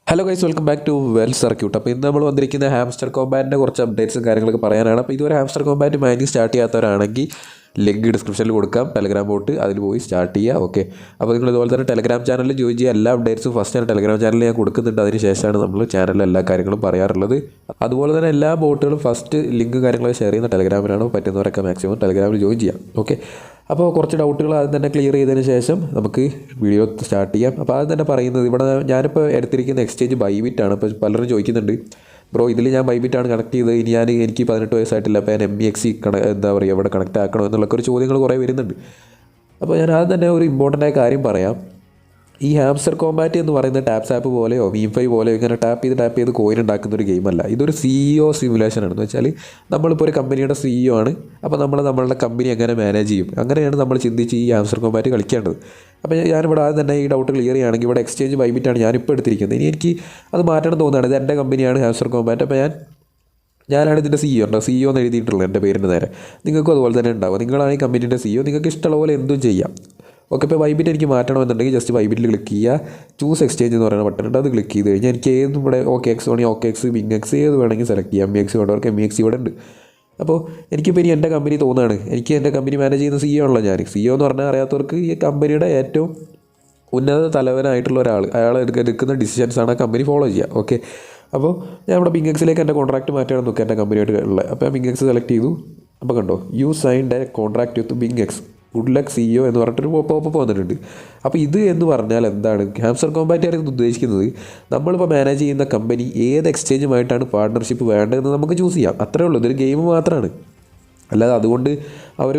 Hello guys, welcome back to well circuit. അപ്പോൾ ഇന്ന് നമ്മൾ വന്നിരിക്കുന്ന ഹാംസ്റ്റർ കോമ്പാറ്റിൻ്റെ കുറച്ച് അപ്ഡേറ്റ്സും കാര്യങ്ങളൊക്കെ പറയാനാണ്. അപ്പോൾ ഇതുവരെ ഹാംസ്റ്റർ കോമ്പാറ്റ് മൈനിങ് സ്റ്റാർട്ട് ചെയ്യാത്തവരാണെങ്കിൽ ലിങ്ക് ഡിസ്ക്രിപ്ഷനിൽ കൊടുക്കാം, ടെലഗ്രാം ബോട്ട്, അതിൽ പോയി സ്റ്റാർട്ട് ചെയ്യുക. ഓക്കെ, അപ്പോൾ നിങ്ങൾ ഇതുപോലെ തന്നെ ടെലഗ്രാം ചാനലിൽ ജോയിൻ ചെയ്യുക. എല്ലാ അപ്ഡേറ്റ്സും ഫസ്റ്റ് ഞാൻ ടെലഗ്രാം ചാനലിൽ ഞാൻ കൊടുക്കുന്നുണ്ട്. അതിന് ശേഷമാണ് നമ്മൾ ചാനലിൽ എല്ലാ കാര്യങ്ങളും പറയാറുള്ളത്. അതുപോലെ തന്നെ എല്ലാ ബോട്ടുകളും ഫസ്റ്റ് ലിങ്ക് കാര്യങ്ങളൊക്കെ ഷെയർ ചെയ്യുന്ന ടെലഗ്രാമിലാണ്. പറ്റുന്നവരൊക്കെ മാക്സിമം ടെലഗ്രാമിൽ ജോയിൻ ചെയ്യാം. ഓക്കെ, അപ്പോൾ കുറച്ച് ഡൗട്ടുകൾ ആദ്യം തന്നെ ക്ലിയർ ചെയ്തതിന് ശേഷം നമുക്ക് വീഡിയോ സ്റ്റാർട്ട് ചെയ്യാം. അപ്പോൾ ആദ്യം തന്നെ പറയുന്നത്, ഇവിടെ ഞാനിപ്പോൾ എടുത്തിരിക്കുന്ന എക്സ്ചേഞ്ച് ബൈബിറ്റാണ്. അപ്പോൾ പലരും ചോദിക്കുന്നുണ്ട്, ബ്രോ ഇതിൽ ഞാൻ ബൈബിറ്റാണ് കണക്ട് ചെയ്തത്, ഇനി എനിക്ക് 18 വയസ്സായിട്ടില്ല, അപ്പോൾ ഞാൻ MEXC എന്താ പറയുക ഇവിടെ കണക്ട് ആക്കണോ എന്നുള്ളൊക്കെ ഒരു ചോദ്യങ്ങൾ കുറേ വരുന്നുണ്ട്. അപ്പോൾ ഞാൻ ആദ്യം തന്നെ ഒരു ഇമ്പോർട്ടൻ്റായ കാര്യം പറയാം. ഈ ഹാംസ്റ്റർ കോമ്പാറ്റ് എന്ന് പറയുന്ന ടാപ്സ് ആപ്പ് പോലെയോ മീം5 പോലെയോ ഇങ്ങനെ ടാപ്പ് ചെയ്ത് കോയിൻ ഉണ്ടാക്കുന്ന ഒരു ഗെയിമല്ല. ഇതൊരു CEO സിമുലേഷൻ ആണെന്ന് വെച്ചാൽ, നമ്മളിപ്പോൾ ഒരു കമ്പനിയുടെ CEO ആണ്. അപ്പോൾ നമ്മളുടെ കമ്പനി എങ്ങനെ മാനേജ് ചെയ്യും, അങ്ങനെയാണ് നമ്മൾ ചിന്തിച്ച് ഈ ഹാംസ്റ്റർ കോമ്പാറ്റ് കളിക്കേണ്ടത്. അപ്പോൾ ഞാനിവിടെ ആദ്യം തന്നെ ഈ ഡൗട്ട് ക്ലിയർ ചെയ്യുകയാണെങ്കിൽ, ഇവിടെ എക്സ്ചേഞ്ച് ബൈബിറ്റാണ് ഞാനിപ്പോൾ എടുത്തിരിക്കുന്നത്. ഇനി എനിക്ക് അത് മാറ്റണം തോന്നുകയാണ്. ഇത് എൻ്റെ കമ്പനിയാണ് ഹാംസ്റ്റർ കോമ്പാറ്റ്. അപ്പോൾ ഞാനാണ് ഇതിൻ്റെ CEO എന്ന് എഴുതിയിട്ടുള്ളത് എൻ്റെ പേരിൻ്റെ നേരെ. നിങ്ങൾക്കും അതുപോലെ തന്നെ ഉണ്ടാവും. നിങ്ങളാണ് ഈ കമ്പനീൻ്റെ CEO, നിങ്ങൾക്ക് ഇഷ്ടമുള്ള പോലെ എന്തും ചെയ്യാം. ഓക്കെ, ഇപ്പോൾ ബൈബിറ്റ് എനിക്ക് മാറ്റണമെന്നുണ്ടെങ്കിൽ ജസ്റ്റ് ബൈബിറ്റിൽ ക്ലിക്ക് ചെയ്യുക, ചൂസ് എക്സ്ചേഞ്ച് എന്ന് പറയുന്ന ബട്ടൺ ഉണ്ട്, അത് ക്ലിക്ക് ചെയ്ത് കഴിഞ്ഞാൽ എനിക്ക് ഏതും ഇവിടെ OKX വേണമെങ്കിൽ OKX, BingX ഏത് വേണമെങ്കിൽ സെലക്ട് ചെയ്യാം. MEXC വേണ്ടവർക്ക് MEXC ഇവിടെ ഉണ്ട്. അപ്പോൾ എനിക്കിപ്പോൾ ഇനി എൻ്റെ കമ്പനി തോന്നുകയാണ്, എനിക്ക് എൻ്റെ കമ്പനി മാനേജ് ചെയ്യുന്ന CEO ആണല്ലോ ഞാൻ. CEO എന്ന് പറഞ്ഞാൽ അറിയാത്തവർക്ക് ഈ കമ്പനിയുടെ ഏറ്റവും ഉന്നത തലവനായിട്ടുള്ള ഒരാൾ, അയാൾ എടുക്കുന്ന ഡിസിഷൻസാണ് ആ കമ്പനി ഫോളോ ചെയ്യുക. ഓക്കെ, അപ്പോൾ ഞാൻ ഇവിടെ BingXലേക്ക് എൻ്റെ കോൺട്രാക്റ്റ് മാറ്റാൻ നോക്കുക എൻ്റെ കമ്പനിയായിട്ട് ഉള്ളത്. അപ്പോൾ ഞാൻ BingX സെലക്ട് ചെയ്തു. അപ്പോൾ കണ്ടോ, you signed a contract with BingX, good luck CEO എന്ന് പറഞ്ഞിട്ടൊരു പോപ്പ് വന്നിട്ടുണ്ട്. അപ്പോൾ ഇത് എന്ന് പറഞ്ഞാൽ എന്താണ്, ഹാംസ്റ്റർ കോമ്പാറ്റ് ആണ് ഉദ്ദേശിക്കുന്നത്. നമ്മളിപ്പോൾ മാനേജ് ചെയ്യുന്ന കമ്പനി ഏത് എക്സ്ചേഞ്ചുമായിട്ടാണ് പാർട്ണർഷിപ്പ് വേണ്ടതെന്ന് നമുക്ക് ചൂസ് ചെയ്യാം. അത്രേ ഉള്ളൂ. ഇതൊരു ഗെയിം മാത്രമാണ്. അല്ലാതെ അതുകൊണ്ട് അവർ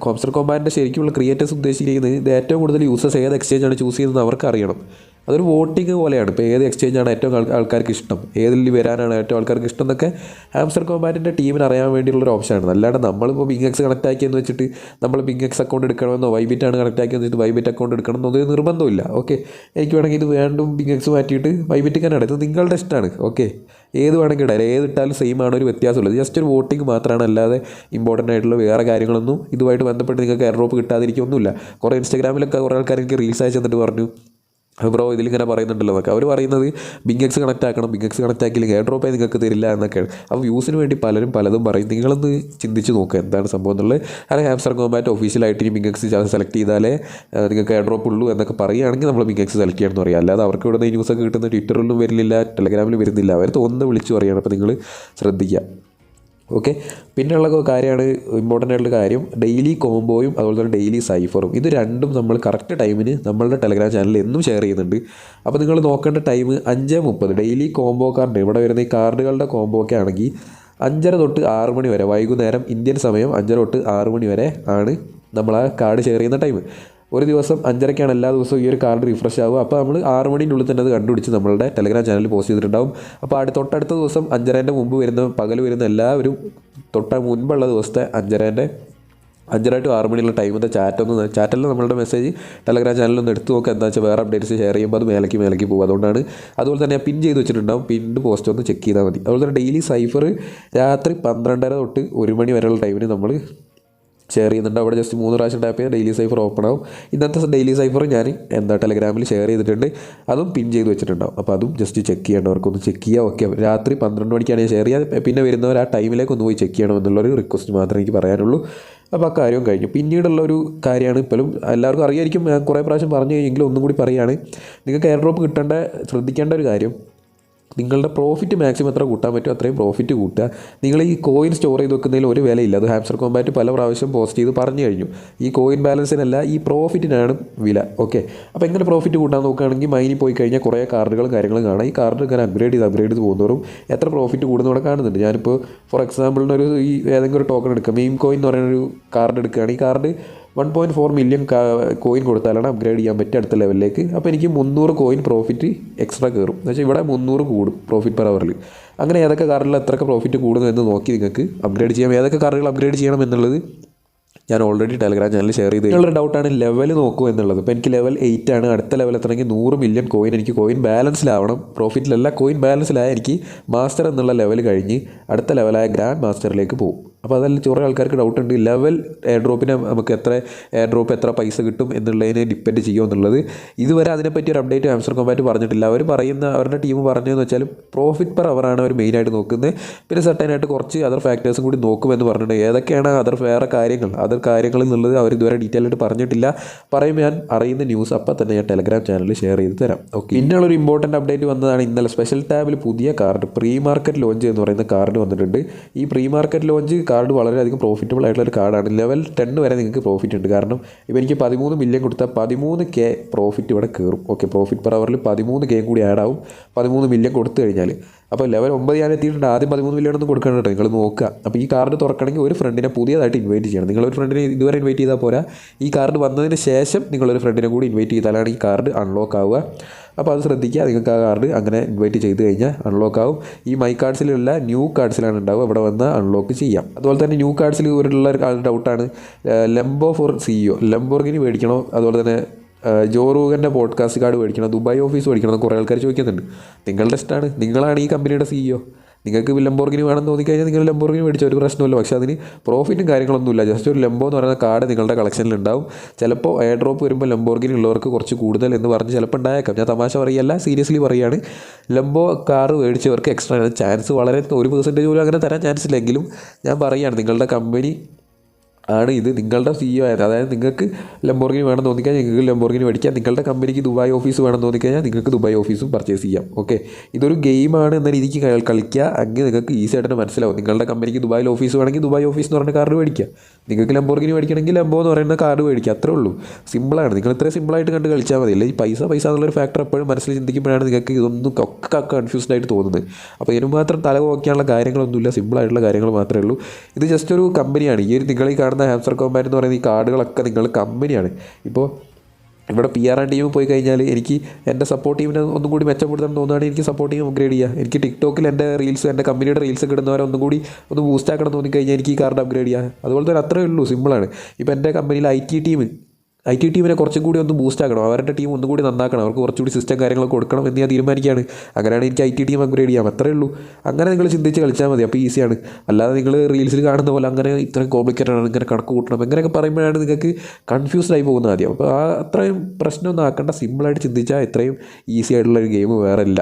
ഹാംസ്റ്റർ കോമ്പാറ്റിൻ്റെ ശരിക്കുള്ള ക്രിയേറ്റേഴ്സ് ഉദ്ദേശിക്കുന്നത്, ഇത് ഏറ്റവും കൂടുതൽ യൂസേഴ്സ് ഏത് എക്സ്ചേഞ്ചാണ് ചൂസ് ചെയ്യുന്നത് അവർക്ക് അറിയണം. അതൊരു വോട്ടിങ് പോലെയാണ്. ഇപ്പോൾ ഏത് എക്സ്ചേഞ്ചാണ് ഏറ്റവും ആൾക്കാർക്ക് ഇഷ്ടം, ഏതിൽ വരാനാണ് ഏറ്റവും ആൾക്കാർക്ക് ഇഷ്ടം എന്നൊക്കെ ഹാംസ്റ്റർ കോമ്പാറ്റിൻ്റെ ടീമിന് അറിയാൻ വേണ്ടിയുള്ളൊരു ഓപ്ഷനാണ്. അല്ലാണ്ട് നമ്മളിപ്പോൾ BingX കണക്ട് ആക്കിയെന്ന് വെച്ചിട്ട് നമ്മൾ BingX അക്കൗണ്ട് എടുക്കണമെന്നോ, ബൈബിറ്റാണ് കണക്ട് ആക്കിയെന്ന് വെച്ചിട്ട് ബൈബിറ്റ് അക്കൗണ്ട് എടുക്കണമെന്നോ ഒരു നിർബന്ധമില്ല. ഓക്കെ, എനിക്ക് വേണമെങ്കിൽ ഇത് വീണ്ടും BingX മാറ്റിയിട്ട് ബൈബിറ്റ് തന്നെ ഇത് നിങ്ങളുടെ ഇഷ്ടമാണ്. ഓക്കെ, ഏത് വേണമെങ്കിൽ ഇടാം, ഏതിട്ടാലും സെയിം ആണ്, ഒരു വ്യത്യാസമുള്ളത്. ജസ്റ്റ് ഒരു വോട്ടിംഗ് മാത്രമാണ്, അല്ലാതെ ഇമ്പോർട്ടൻ്റ് ആയിട്ടുള്ള വേറെ കാര്യങ്ങളൊന്നും ഇതുമായിട്ട് ബന്ധപ്പെട്ട് നിങ്ങൾക്ക് എയർ ഡ്രോപ്പ് കിട്ടാതിരിക്കൊന്നുമില്ല. കുറേ ഇൻസ്റ്റാഗ്രാമിലൊക്കെ കുറേ ആൾക്കാർ എനിക്ക് റീൽസ് അയച്ചു തന്നിട്ട് പറഞ്ഞു, ബ്രോ ഇതിലിങ്ങനെ പറയുന്നുണ്ടല്ലോ എന്നൊക്കെ. അവർ പറയുന്നത് BingX കണക്ട് ആക്കണം, BingX കണക്ട് ആക്കിയില്ലെങ്കിൽ എയർ ഡ്രോപ്പേ നിങ്ങൾക്ക് തരില്ല എന്നൊക്കെയാണ്. അപ്പോൾ വ്യൂസിന് വേണ്ടി പലരും പലതും പറയും. നിങ്ങളൊന്ന് ചിന്തിച്ച് നോക്കുക എന്താണ് സംഭവം എന്നുള്ളത്. അല്ലെങ്കിൽ ഹാംസ്റ്റർ കോമ്പാറ്റ് ഒഫീഷ്യലായിട്ട് ഇനി BingX സെലക്ട് ചെയ്താലേ നിങ്ങൾക്ക് എയർ ഡ്രോപ്പ് ഉള്ളൂ എന്നൊക്കെ പറയുകയാണെങ്കിൽ നമ്മൾ BingX സെലക്ട് ചെയ്യണമെന്ന് പറയാം. അല്ലാതെ അവർക്ക് ഇവിടെ ന്യൂസൊക്കെ കിട്ടുന്ന ട്വിറ്ററിലും വരുന്നില്ല, ടെലഗ്രാമിൽ വരുന്നില്ല. അവർ തോന്നുന്നത് വിളിച്ച് പറയുകയാണ്. അപ്പോൾ നിങ്ങൾ ശ്രദ്ധിക്കുക. ഓക്കെ, പിന്നെയുള്ള കാര്യമാണ് ഇമ്പോർട്ടൻ്റ് ആയിട്ടുള്ള കാര്യം, ഡെയിലി കോംബോയും അതുപോലെ തന്നെ ഡെയിലി സൈഫറും. ഇത് രണ്ടും നമ്മൾ കറക്റ്റ് ടൈമിന് നമ്മളുടെ ടെലഗ്രാം ചാനലിൽ എന്നും ഷെയർ ചെയ്യുന്നുണ്ട്. അപ്പോൾ നിങ്ങൾ നോക്കേണ്ട ടൈം 5:30 ഡെയിലി കോംബോ കാർഡ്. ഇവിടെ വരുന്ന ഈ കാർഡുകളുടെ കോംബോ ഒക്കെ ആണെങ്കിൽ 5:30 തൊട്ട് 6 മണി വരെ, വൈകുന്നേരം ഇന്ത്യൻ സമയം 5:30 തൊട്ട് 6 മണി വരെ ആണ് നമ്മൾ ആ കാർഡ് ഷെയർ ചെയ്യുന്ന ടൈം. ഒരു ദിവസം 5:30ക്കാണ് എല്ലാ ദിവസവും ഈ ഒരു കാർഡ് റിഫ്രഷ് ആവുക. അപ്പോൾ നമ്മൾ 6 മണിൻ്റെ ഉള്ളിൽ തന്നെ അത് കണ്ടുപിടിച്ച് നമ്മളുടെ ടെലഗ്രാം ചാനലിൽ പോസ്റ്റ് ചെയ്തിട്ടുണ്ടാവും. അപ്പോൾ തൊട്ടടുത്ത ദിവസം 5:30ൻ്റെ മുമ്പ് പകൽ വരുന്ന എല്ലാവരും മുൻപുള്ള ദിവസത്തെ 5:30 to 6 മണിയുള്ള ടൈമിൻ്റെ ചാറ്റല്ല നമ്മളുടെ മെസ്സേജ് ടെലഗ്രാം ചാനലൊന്ന് എടുത്ത് നോക്കുക. എന്താ വെച്ചാൽ വേറെ അപ്ഡേറ്റ്സ് ഷെയർ ചെയ്യുമ്പോൾ അത് മേലേക്ക് പോകും. അതുകൊണ്ടാണ്. അതുപോലെ തന്നെ പിൻ ചെയ്ത് വെച്ചിട്ടുണ്ടാവും, പിൻഡ് പോസ്റ്റ് ഒന്ന് ചെക്ക് ചെയ്താൽ മതി. അതുപോലെ തന്നെ ഡെയിലി സൈഫർ രാത്രി 12:30 തൊട്ട് 1 മണി വരെയുള്ള ടൈമിന് നമ്മൾ ഷെയർ ചെയ്യുന്നുണ്ട്. അവിടെ ജസ്റ്റ് 3 പ്രാവശ്യം ടാപ്പ് ചെയ്താൽ ഡെയിലി സൈഫർ ഓപ്പൺ ആവും. ഇന്നത്തെ ഡെയിലി സൈഫർ ഞാൻ ടെലഗ്രാമിൽ ഷെയർ ചെയ്തിട്ടുണ്ട്, അതും പിൻ ചെയ്ത് വെച്ചിട്ടുണ്ടാവും. അപ്പോൾ അതും ജസ്റ്റ് ചെക്ക് ചെയ്യേണ്ടവർക്കൊന്ന് ചെക്ക് ചെയ്യുക. ഓക്കെ, രാത്രി 12 മണിക്കാണ് ഞാൻ ഷെയർ ചെയ്യുക. പിന്നെ വരുന്നവർ ആ ടൈമിലേക്ക് ഒന്ന് പോയി ചെക്ക് ചെയ്യണം എന്നുള്ളൊരു റിക്വസ്റ്റ് മാത്രമേ എനിക്ക് പറയാനുള്ളൂ. അപ്പോൾ ആ കാര്യവും കഴിഞ്ഞു. പിന്നീടുള്ളൊരു കാര്യമാണ്, ഇപ്പോഴും എല്ലാവർക്കും അറിയായിരിക്കും, ഞാൻ കുറേ പ്രാവശ്യം പറഞ്ഞു കഴിഞ്ഞെങ്കിലും ഒന്നും കൂടി പറയുകയാണ്. നിങ്ങൾക്ക് എയർ ഡ്രോപ്പ് ശ്രദ്ധിക്കേണ്ട ഒരു കാര്യം, നിങ്ങളുടെ പ്രോഫിറ്റ് മാക്സിമം എത്ര കൂട്ടാൻ പറ്റുമോ അത്രയും പ്രോഫിറ്റ് കൂട്ടുക. നിങ്ങൾ ഈ കോയിൻ സ്റ്റോർ ചെയ്ത് വെക്കുന്നതിൽ ഒരു വിലയില്ല. അത് ഹാംസ്റ്റർ കോമ്പാറ്റ് പല പ്രാവശ്യം പോസ്റ്റ് ചെയ്ത് പറഞ്ഞു കഴിഞ്ഞു. ഈ കോയിൻ ബാലൻസിനല്ല, ഈ പ്രോഫിറ്റിനാണ് വില. ഓക്കെ, അപ്പോൾ എങ്ങനെ പ്രോഫിറ്റ് കൂട്ടാൻ നോക്കുകയാണെങ്കിൽ മൈനിൽ പോയി കഴിഞ്ഞാൽ കുറേ കാർഡുകളും കാര്യങ്ങളും കാണാം. ഈ കാർഡ് ഇങ്ങനെ അപ്ഗ്രേഡ് ചെയ്ത് പോകുന്നവരും എത്ര പ്രോഫിറ്റ് കൂടുന്നവിടെ കാണുന്നുണ്ട്. ഞാനിപ്പോൾ ഫോർ എക്സാമ്പിളിനൊരു ഏതെങ്കിലും ഒരു ടോക്കൺ എടുക്കുക, മീം കോയിൻ എന്ന് പറയുന്നൊരു കാർഡ് എടുക്കുകയാണ്. ഈ കാർഡ് 1.4 മില്യൺ കോയിൻ കൊടുത്താലാണ് അപ്ഗ്രേഡ് ചെയ്യാൻ പറ്റുക അടുത്ത ലെവലിലേക്ക്. അപ്പോൾ എനിക്ക് 300 കോയിൻ പ്രോഫിറ്റ് എക്സ്ട്രാ കയറും. എന്ന് വെച്ചാൽ ഇവിടെ 300 കൂടും പ്രോഫിറ്റ് പെർ അവറിൽ. അങ്ങനെ ഏതൊക്കെ കാർഡിൽ എത്രയൊക്കെ പ്രോഫിറ്റ് കൂടുന്നു എന്ന് നോക്കി നിങ്ങൾക്ക് അപ്ഗ്രേഡ് ചെയ്യാം. ഏതൊക്കെ കാർഡുകൾ അപ്ഗ്രേഡ് ചെയ്യണം എന്നുള്ളത് ഞാൻ ഓൾറെഡി ടെലഗ്രാം ചാനലിൽ ഷെയർ ചെയ്ത്. നിങ്ങളൊരു ഡൗട്ടാണ് ലെവൽ നോക്കൂ എന്നുള്ളത്. ഇപ്പോൾ എനിക്ക് ലെവൽ 8 ആണ്. അടുത്ത ലെവൽ എത്തണമെങ്കിൽ 100 മില്യൺ കോയിൻ എനിക്ക് കോയിൻ ബാലൻസിലാവണം. പ്രോഫിറ്റിലല്ല, കോയിൻ ബാലൻസിലായ എനിക്ക് മാസ്റ്റർ എന്നുള്ള ലെവൽ കഴിഞ്ഞ് അടുത്ത ലെവലായ ഗ്രാൻഡ് മാസ്റ്ററിലേക്ക് പോകും. അപ്പോൾ അതല്ല കുറേ ആൾക്കാർക്ക് ഡൗട്ട് ഉണ്ട് ലെവൽ എയർ ഡ്രോപ്പിനെ നമുക്ക് എയർ ഡ്രോപ്പ് എത്ര പൈസ കിട്ടും എന്നുള്ളതിനെ ഡിപ്പെൻഡ് ചെയ്യുമോ എന്നുള്ളത്. ഇതുവരെ അതിനെപ്പറ്റി ഒരു അപ്ഡേറ്റ് ഹാംസ്റ്റർ കോമ്പാറ്റ് പറഞ്ഞിട്ടില്ല. അവർ പറയുന്ന അവരുടെ ടീം പറഞ്ഞതെന്ന് വെച്ചാൽ പ്രോഫിറ്റ് പെർ അവറാണ് അവർ മെയിനായിട്ട് നോക്കുന്നത്. പിന്നെ സർട്ടനായിട്ട് കുറച്ച് അതർ ഫാക്ടേഴ്സും കൂടി നോക്കുമെന്ന് പറഞ്ഞിട്ടുണ്ട്. ഏതൊക്കെയാണ് അതർ കാര്യങ്ങൾ എന്നുള്ളത് അവർ ഇതുവരെ ഡീറ്റെയിൽ ആയിട്ട് പറഞ്ഞിട്ടില്ല. പറയുമ്പോൾ ഞാൻ അറിയുന്ന ന്യൂസ് അപ്പം തന്നെ ഞാൻ ടെലഗ്രാം ചാനലിൽ ഷെയർ ചെയ്ത് തരാം. ഓക്കെ, പിന്നെയുള്ളൊരു ഇമ്പോർട്ടൻറ്റ് അപ്ഡേറ്റ് വന്നതാണ് ഇന്നലെ സ്പെഷ്യൽ ടാബിൽ പുതിയ കാർഡ് പ്രീ മാർക്കറ്റ് ലോഞ്ച് എന്ന് പറയുന്ന കാർഡ് വന്നിട്ടുണ്ട്. ഈ പ്രീ മാർക്കറ്റ് ലോഞ്ച് കാർഡ് വളരെയധികം പ്രോഫിറ്റബിൾ ആയിട്ടുള്ളൊരു കാർഡാണ്. ലെവൽ 10 വരെ നിങ്ങൾക്ക് പ്രോഫിറ്റ് ഉണ്ട്. കാരണം ഇപ്പോൾ എനിക്ക് 13 മില്യൺ കൊടുത്താൽ 13K പ്രോഫിറ്റ് ഇവിടെ കയറും. ഓക്കെ, പ്രോഫിറ്റ് പെർ അവറിൽ 13K കൂടി ആഡ് ആവും 13 മില്യൺ കൊടുത്തു കഴിഞ്ഞാൽ. അപ്പോൾ ലെവൽ 9 ഞാൻ എത്തിയിട്ടുണ്ട്. ആദ്യം 13 മില്യൺ ഒന്നും കൊടുക്കണം കേട്ടോ, നിങ്ങൾ നോക്കുക. അപ്പോൾ ഈ കാർഡ് തുറക്കണമെങ്കിൽ ഒരു ഫ്രണ്ടിനെ പുതിയതായിട്ട് ഇൻവൈറ്റ് ചെയ്യണം. നിങ്ങളൊരു ഫ്രണ്ടിനെ ഇതുവരെ ഇൻവൈറ്റ് ചെയ്താൽ പോരാ, ഈ കാർഡ് വന്നതിന് ശേഷം നിങ്ങളൊരു ഫ്രണ്ടിനെ കൂടി ഇൻവൈറ്റ് ചെയ്താലാണ് ഈ കാർഡ് അൺലോക്ക് ആവുക. അപ്പോൾ അത് ശ്രദ്ധിക്കുക. നിങ്ങൾക്ക് ആ കാർഡ് അങ്ങനെ ഇൻവൈറ്റ് ചെയ്ത് കഴിഞ്ഞാൽ അൺലോക്ക് ആവും. ഈ മൈ കാർഡ്സിലുള്ള ന്യൂ കാർഡ്സിലാണ് ഉണ്ടാവുക, ഇവിടെ വന്ന് അൺലോക്ക് ചെയ്യാം. അതുപോലെ തന്നെ ന്യൂ കാർഡ്സിൽ ഉള്ള ഒരു ഡൗട്ടാണ് ലംബോ ഫോർ CEO ലംബോർഗിനി മേടിക്കണോ, അതുപോലെ തന്നെ ജോറൂഗൻ്റെ പോഡ്കാസ്റ്റ് കാർഡ് മേടിക്കണം, ദുബായ് ഓഫീസ് മേടിക്കണം എന്ന് കുറേ ആൾക്കാർ ചോദിക്കുന്നുണ്ട്. നിങ്ങളുടെ ഇഷ്ടമാണ്, നിങ്ങളാണ് ഈ കമ്പനിയുടെ CEO. നിങ്ങൾക്ക് ലംബോർഗിനി വേണമെന്ന് തോന്നിക്കഴിഞ്ഞാൽ നിങ്ങൾ ലംബോർഗിനി മേടിച്ച ഒരു പ്രശ്നമില്ല. പക്ഷേ അതിന് പ്രോഫിറ്റും കാര്യങ്ങളൊന്നുമില്ല. ജസ്റ്റ് ഒരു ലംബോ എന്ന് പറയുന്ന കാർഡ് നിങ്ങളുടെ കളക്ഷനിലുണ്ടാവും. ചിലപ്പോൾ എയർ ഡ്രോപ്പ് വരുമ്പോൾ ലംബോർഗിനി ഉള്ളവർക്ക് കുറച്ച് കൂടുതൽ എന്ന് പറഞ്ഞ് ചിലപ്പോൾ ഉണ്ടായേക്കാം. ഞാൻ തമാശ പറയുകയല്ല, സീരിയസ്ലി പറയുകയാണ്. ലംബോ കാർ മേടിച്ചവർക്ക് എക്സ്ട്രാ ചാൻസ് വളരെ 1% പോലും അങ്ങനെ തരാൻ ചാൻസ് ഇല്ലെങ്കിലും ഞാൻ പറയുകയാണ്, നിങ്ങളുടെ കമ്പനി ആണ് ഇത്, നിങ്ങളുടെ CEO ആയത്. അതായത് നിങ്ങൾക്ക് ലംബോർഗിനി വേണം തോന്നിക്കഴിഞ്ഞാൽ നിങ്ങൾക്ക് ലംബോർഗിനി മേടിക്കാം. നിങ്ങളുടെ കമ്പനിക്ക് ദുബായ് ഓഫീസ് വേണം തോന്നിക്കഴിഞ്ഞാൽ നിങ്ങൾക്ക് ദുബായ് ഓഫീസും പർച്ചേസ് ചെയ്യാം. ഓക്കെ, ഇതൊരു ഗെയിമാണ് എന്ന രീതിക്ക് കളിക്കുക. അങ്ങനെ നിങ്ങൾക്ക് ഈസി ആയിട്ട് തന്നെ മനസ്സിലാവും. നിങ്ങളുടെ കമ്പനിക്ക് ദുബായിൽ ഓഫീസ് വേണമെങ്കിൽ ദുബായ് ഓഫീസ് എന്ന് പറഞ്ഞ കാർഡ് മേടിക്കുക. നിങ്ങൾക്ക് ലംബോർഗിനി മേടിക്കണമെങ്കിൽ ലംബോ എന്ന് പറയുന്ന കാർഡ് മേടിക്കുക. അത്രേ ഉള്ളൂ, സിമ്പിളാണ്. നിങ്ങൾ ഇത്രയും സിമ്പിളായിട്ട് കണ്ട് കളിച്ചാൽ മതി. അല്ലെങ്കിൽ പൈസ എന്നുള്ളൊരു ഫാക്ടർ എപ്പോഴും മനസ്സിൽ ചിന്തിക്കുമ്പോഴാണ് നിങ്ങൾക്ക് ഇതൊന്നും ഒക്കെ കൺഫ്യൂസ്ഡ് ആയിട്ട് തോന്നുന്നത്. അപ്പോൾ ഇതിന് മാത്രം തല പോക്കാനുള്ള കാര്യങ്ങളൊന്നുമില്ല, സിമ്പിളായിട്ടുള്ള കാര്യങ്ങൾ മാത്രമേ ഉള്ളൂ. ഇത് ജസ്റ്റ് ഒരു കമ്പനിയാണ്. നിങ്ങൾ ഈ കാണുന്ന ഹാംസ്റ്റർ കോമ്പാറ്റ് എന്ന് പറയുന്ന ഈ കാർഡുകളൊക്കെ നിങ്ങൾ കമ്പനിയാണ്. ഇപ്പോൾ ഇവിടെ PR ടീം പോയി കഴിഞ്ഞാൽ എനിക്ക് എൻ്റെ സപ്പോർട്ട് ടീമിനെ ഒന്നും കൂടി മെച്ചപ്പെടുത്താൻ തോന്നുകയാണെങ്കിൽ എനിക്ക് സപ്പോർട്ട് ടീം അപ്ഗ്രേഡ് ചെയ്യുക. എനിക്ക് ടിക്ടോക്കിൽ എൻ്റെ എൻ്റെ കമ്പനിയുടെ റീൽസ് കിടുന്നവരെ ഒന്നും കൂടി ഒന്ന് ബൂസ്റ്റ് ആക്കണം തോന്നിക്കഴിഞ്ഞാൽ എനിക്ക് ഈ കാർഡ് അപ്ഗ്രേഡ് ചെയ്യുക. അതുപോലെ തന്നെ അത്രയേ ഉള്ളൂ, സിമ്പിളാണ്. ഇപ്പോൾ എൻ്റെ കമ്പനിയിൽ IT ടീമിനെ കുറച്ചും കൂടി ഒന്ന് ബൂസ്റ്റ് ആക്കണം, അവരുടെ ടീം ഒന്നും കൂടി നന്നാക്കണം, അവർക്ക് കുറച്ചുകൂടി സിസ്റ്റം കാര്യങ്ങളൊക്കെ കൊടുക്കണം എന്ന് ഞാൻ തീരുമാനിക്കുകയാണ്. അങ്ങനെയാണ് എനിക്ക് IT ടീം അപ്ഗ്രേഡ് ചെയ്യാം. അത്രയേ ഉള്ളൂ. അങ്ങനെ നിങ്ങൾ ചിന്തിച്ച് കളിച്ചാൽ മതി. അപ്പോൾ ഈസിയാണ്. അല്ലാതെ നിങ്ങൾ റീൽസിൽ കാണുന്ന പോലെ അങ്ങനെ ഇത്രയും കോംപ്ലിക്കേറ്റഡ് ആണ്, ഇങ്ങനെ കണക്ക് കൂട്ടണം എങ്ങനെയൊക്കെ പറയുമ്പോഴാണ് നിങ്ങൾക്ക് കൺഫ്യൂസ്ഡ് ആയി പോകുന്നത് ആദ്യം. അപ്പോൾ അത്രയും പ്രശ്നമൊന്നും ആക്കേണ്ട, സിമ്പിളായിട്ട് ചിന്തിച്ചാൽ ഇത്രയും ഈസി ആയിട്ടുള്ളൊരു ഗെയിം വേറെ ഇല്ല.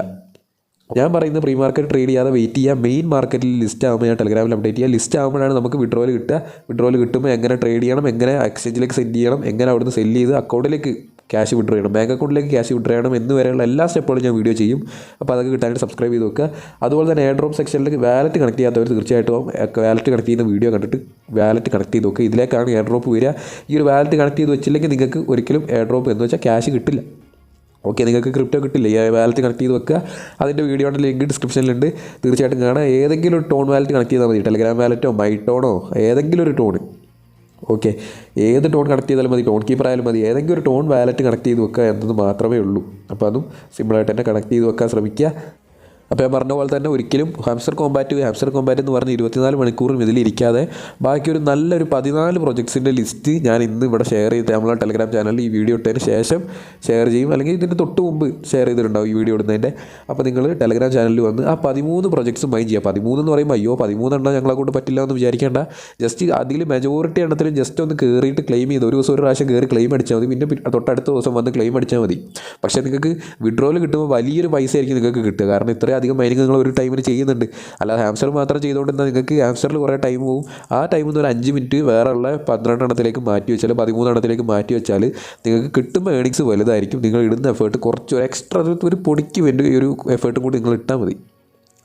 ഞാൻ പറയുന്നത് പ്രീ മാർക്കറ്റ് ട്രേഡ് ചെയ്യാതെ വെയിറ്റ് ചെയ്യുക. മെയിൻ മാർക്കറ്റിൽ ലിസ്റ്റ് ആകുമ്പോൾ ഞാൻ ടെലഗ്രാമിൽ അപ്ഡേറ്റ് ചെയ്യുക. ലിസ്റ്റ് ആകുമ്പോഴാണ് നമുക്ക് വിഡ്രോവൽ കിട്ടുക. വിഡ്രോവൽ കിട്ടുമ്പോൾ എങ്ങനെ ട്രേഡ് ചെയ്യണം, എങ്ങനെ എക്സ്ചേഞ്ചിലേക്ക് സെൻഡ് ചെയ്യണം, എങ്ങനെ അവിടുന്ന് സെല്ല് ചെയ്ത് അക്കൗണ്ടിലേക്ക് ക്യാഷ് വിഡ്രോ ചെയ്യണം, ബാങ്ക് അക്കൗണ്ടിലേക്ക് ക്യാഷ് വിഡ്രോ ചെയ്യണം എന്ന് വരെയുള്ള എല്ലാ സ്റ്റെപ്പുകളും ഞാൻ വീഡിയോ ചെയ്യും. അപ്പോൾ അതൊക്കെ കിട്ടാനായിട്ട് സബ്സ്ക്രൈബ് ചെയ്ത് വെക്കുക. അതുപോലെ തന്നെ എയർ ഡ്രോപ്പ് സെക്ഷനിലേക്ക് വാലറ്റ് കണക്ട് ചെയ്യാത്തവർ തീർച്ചയായിട്ടും വാലറ്റ് കണക്ട് ചെയ്യുന്ന വീഡിയോ കണ്ടിട്ട് വാലറ്റ് കണക്ട് ചെയ്ത് വെക്കുക. ഇതിലേക്കാണ് എയർ ഡ്രോപ്പ് വരിക. ഈ ഒരു വാലറ്റ് കണക്ട് ചെയ്ത് വെച്ചില്ലെങ്കിൽ നിങ്ങൾക്ക് ഒരിക്കലും എയർ ഡ്രോപ്പ് എന്ന് വെച്ചാൽ ക്യാഷ് കിട്ടില്ല. ഓക്കെ, നിങ്ങൾക്ക് ക്രിപ്റ്റോ കിട്ടില്ല. ഈ വാലറ്റ് കണക്ട് ചെയ്ത് വെക്കുക. അതിൻ്റെ വീഡിയോയുടെ ലിങ്ക് ഡിസ്ക്രിപ്ഷനിലുണ്ട്, തീർച്ചയായിട്ടും കാണാം. ഏതെങ്കിലും ഒരു ടോൺ വാലറ്റ് കണക്ട് ചെയ്താൽ മതി. ടെലഗ്രാം വാലറ്റോ മൈടോണോ ഏതെങ്കിലും ഒരു ടോൺ. ഓക്കെ, ഏത് ടോൺ കണക്ട് ചെയ്താലും മതി, ടോൺ കീപ്പർ ആയാലും മതി, ഏതെങ്കിലും ഒരു ടോൺ വാലറ്റ് കണക്ട് ചെയ്ത് വെക്കുക എന്നത് മാത്രമേ ഉള്ളൂ. അപ്പോൾ അതും സിമ്പിളായിട്ട് തന്നെ കണക്ട് ചെയ്ത് വെക്കാൻ ശ്രമിക്കുക. അപ്പോൾ ഞാൻ പറഞ്ഞ പോലെ തന്നെ ഒരിക്കലും ഹാംസ്റ്റർ കോമ്പാറ്റ് എന്ന് പറഞ്ഞ് 24 മണിക്കൂറും ഇതിലിരിക്കാതെ ബാക്കി ഒരു നല്ലൊരു 14 പ്രൊജക്ട്സിൻ്റെ ലിസ്റ്റ് ഞാൻ ഇന്ന് ഇവിടെ ഷെയർ ചെയ്ത് നമ്മളെ ടെലഗ്രാം ചാനലിൽ ഈ വീഡിയോ ഇട്ടതിന് ശേഷം ഷെയർ ചെയ്യും, അല്ലെങ്കിൽ ഇതിൻ്റെ തൊട്ട് മുമ്പ് ഷെയർ ചെയ്തിട്ടുണ്ടാവും ഈ വീഡിയോ ഇടുന്നതിൻ്റെ. അപ്പോൾ നിങ്ങൾ ടെലഗ്രാം ചാനലിൽ വന്ന് ആ 13 പ്രൊജക്ട്സ് മൈൻഡ് ചെയ്യുക. 13 എന്ന് പറയുമ്പോൾ 13 എണ്ണം ഞങ്ങളെ കൊണ്ട് പറ്റില്ല എന്ന് വിചാരിക്കേണ്ട. ജസ്റ്റ് അതിൽ മെജോറിറ്റി എണ്ണത്തിലും ജസ്റ്റ് ഒന്ന് കയറിയിട്ട് ക്ലെയിം ചെയ്ത് ഒരു ദിവസം ഒരു പ്രാവശ്യം കയറി ക്ലെയിം അടിച്ചാൽ മതി. പിന്നെ തൊട്ടടുത്ത ദിവസം വന്ന് ക്ലെയിം അടിച്ചാൽ മതി. പക്ഷേ നിങ്ങൾക്ക് വിഡ്രോയിൽ കിട്ടുമ്പോൾ വലിയൊരു പൈസ ആയിരിക്കും നിങ്ങൾക്ക് കിട്ടുക. കാരണം ഇത്രയും അധികം മൈനിങ് നിങ്ങൾ ഒരു ടൈമിന് ചെയ്യുന്നുണ്ട്. അല്ലാതെ ഹാംസ്റ്റർ മാത്രം ചെയ്തുകൊണ്ടിരുന്നാൽ നിങ്ങൾക്ക് ഹാംസ്റ്ററിൽ കുറേ ടൈം പോകും. ആ ടൈമിൽ നിന്ന് ഒരു 5 മിനിറ്റ് വേറെയുള്ള 12 എണ്ണത്തിലേക്ക് മാറ്റി വെച്ചാൽ 13 എണ്ണത്തിലേക്ക് മാറ്റി വെച്ചാൽ നിങ്ങൾക്ക് കിട്ടുമ്പോൾ ഏണിങ്സ് വലുതായിരിക്കും. നിങ്ങൾ ഇടുന്ന എഫേർട്ട് കുറച്ച് ഒരു എക്സ്ട്രാ ഒരു പൊടിക്ക് വേണ്ടി ഒരു എഫേർട്ടും കൂടി നിങ്ങൾ ഇട്ടാൽ മതി.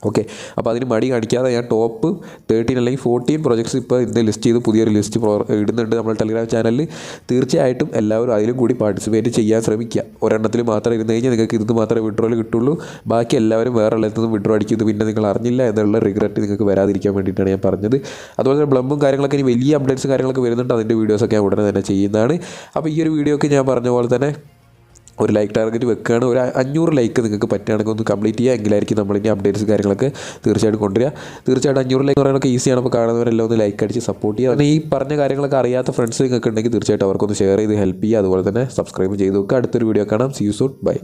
ഓക്കെ, അപ്പോൾ അതിന് മടി കാണിക്കാതെ ഞാൻ ടോപ്പ് 13 അല്ലെങ്കിൽ 14 പ്രൊജക്ട്സ് ഇപ്പോൾ ഇന്ന് ലിസ്റ്റ് ചെയ്ത് പുതിയൊരു ലിസ്റ്റ് ഇടുന്നുണ്ട് നമ്മൾ ടെലഗ്രാം ചാനലിൽ. തീർച്ചയായിട്ടും എല്ലാവരും അതിലും കൂടി പാർട്ടിസിപ്പേറ്റ് ചെയ്യാൻ ശ്രമിക്കുക. ഒരെണ്ണത്തിൽ മാത്രം ഇരുന്ന് കഴിഞ്ഞാൽ നിങ്ങൾക്ക് ഇത് മാത്രമേ വിഡ്രോയിൽ കിട്ടുള്ളൂ. ബാക്കി എല്ലാവരും വേറെ ഉള്ളതിൽ വിഡ്രോ അടിക്കുന്നത് പിന്നെ നിങ്ങൾ അറിഞ്ഞില്ല എന്നുള്ള റിഗ്രറ്റ് നിങ്ങൾക്ക് വരാതിരിക്കാൻ വേണ്ടിയിട്ടാണ് ഞാൻ പറഞ്ഞത്. അതുപോലെ തന്നെ ബ്ലംബും കാര്യങ്ങളൊക്കെ ഇനി വലിയ അപ്ഡേറ്റ്സ് കാര്യങ്ങളൊക്കെ വരുന്നുണ്ട്. അതിൻ്റെ വീഡിയോസൊക്കെ ഞാൻ ഉടനെ തന്നെ ചെയ്യുന്നതാണ്. അപ്പോൾ ഈ ഒരു വീഡിയോക്ക് ഞാൻ പറഞ്ഞ പോലെ തന്നെ ഒരു ലൈക്ക് ടാർഗറ്റ് വെക്കുകയാണ്. ഒരു 500 ലൈക്ക് നിങ്ങൾക്ക് പറ്റുകയാണെങ്കിൽ ഒന്ന് കംപ്ലീറ്റ് ചെയ്യുക. എങ്കിലായിരിക്കും നമ്മളിനി അപ്ഡേറ്റ്സ് കാര്യങ്ങളൊക്കെ തീർച്ചയായിട്ടും കൊണ്ടുവരിക. തീർച്ചയായിട്ടും 500 ലൈക്ക് പറയാനൊക്കെ ഈസിയാണ്. അപ്പോൾ കാണുന്നവരെല്ലാം ഒന്ന് ലൈക്ക് അടിച്ച് സപ്പോർട്ട് ചെയ്യുക. അങ്ങനെ ഈ പറഞ്ഞ കാര്യങ്ങളൊക്കെ അറിയാത്ത ഫ്രണ്ട്സ് നിങ്ങൾക്ക് ഉണ്ടെങ്കിൽ തീർച്ചയായിട്ടും അവർക്കൊന്ന് ഷെയർ ചെയ്ത് ഹെൽപ്പ് ചെയ്യുക. അതുപോലെ തന്നെ സബ്സ്ക്രൈബ് ചെയ്ത് നോക്കുക. അടുത്തൊരു വീഡിയോ കാണാം. See you soon. ബൈ.